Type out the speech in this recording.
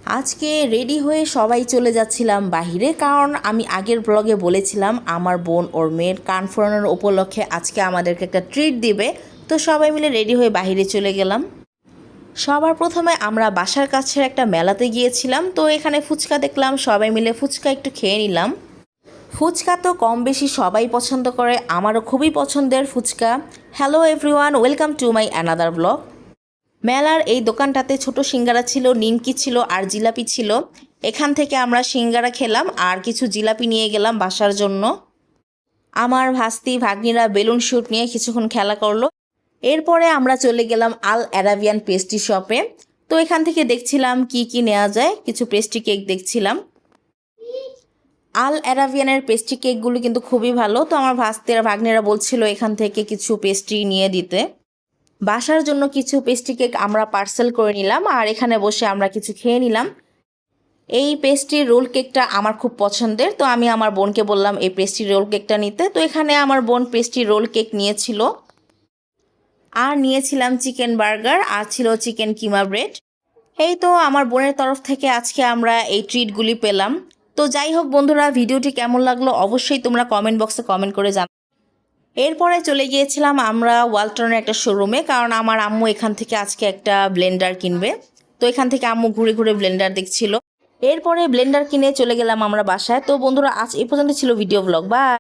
আজকে রেডি হয়ে সবাই চলে যাচ্ছিলাম বাহিরে, কারণ আমি আগের ব্লগে বলেছিলাম আমার বোন ওর মেয়ের কান ফোরানোর উপলক্ষে আজকে আমাদেরকে একটা ট্রিট দিবে। তো সবাই মিলে রেডি হয়ে বাহিরে চলে গেলাম। সবার প্রথমে আমরা বাসার কাছের একটা মেলাতে গিয়েছিলাম। তো এখানে ফুচকা দেখলাম, সবাই মিলে ফুচকা একটু খেয়ে নিলাম। ফুচকা তো কম বেশি সবাই পছন্দ করে, আমারও খুবই পছন্দের fuchka. Hello everyone, welcome to my another blog. মেলার এই দোকানটাতে ছোট সিঙ্গারা ছিল, নিমকি ছিল আর জিলাপি ছিল। এখান থেকে আমরা সিঙ্গারা খেলাম আর কিছু জিলাপি নিয়ে গেলাম বাসার জন্য। আমার ভাস্তি ভাগ্নিরা বেলুন শুট নিয়ে কিছুক্ষণ খেলা করলো। এরপরে আমরা চলে গেলাম আল অ্যারাবিয়ান পেস্ট্রি শপে। তো এখান থেকে দেখছিলাম কি কি নেওয়া যায়, কিছু পেস্ট্রি কেক দেখছিলাম। আল অ্যারাবিয়ানের পেস্ট্রি কেকগুলো কিন্তু খুবই ভালো। তো আমার ভাস্তিরা ভাগ্নিরা বলছিল এখান থেকে কিছু পেস্ট্রি নিয়ে দিতে। বাসার জন্য কিছু পেস্ট্রি কেক আমরা পার্সেল করে নিলাম আর এখানে বসে আমরা কিছু খেয়ে নিলাম। এই পেস্ট্রি রোল কেকটা আমার খুব পছন্দের, তো আমি আমার বোনকে বললাম এই পেস্ট্রি রোল কেকটা নিতে। তো এখানে আমার বোন পেস্ট্রি রোল কেক নিয়েছিল। আর নিয়েছিলাম চিকেন বার্গার আর ছিল চিকেন কিমা ব্রেড। এই তো আমার বোনের তরফ থেকে আজকে আমরা এই ট্রিটগুলি পেলাম। তো যাই হোক বন্ধুরা, ভিডিওটি কেমন লাগলো অবশ্যই তোমরা কমেন্ট বক্সে কমেন্ট করে জানাও। এরপরে চলে গিয়েছিলাম আমরা ওয়ালটনের একটা শোরুমে, কারণ আমার আম্মু এখান থেকে আজকে একটা ব্লেন্ডার কিনবে। তো এখান থেকে আম্মু ঘুরে ঘুরে ব্লেন্ডার দেখছিল। এরপরে ব্লেন্ডার কিনে চলে গেলাম আমরা বাসায়। তো বন্ধুরা, আজ এই পর্যন্ত ছিল ভিডিও ব্লগ। বাই।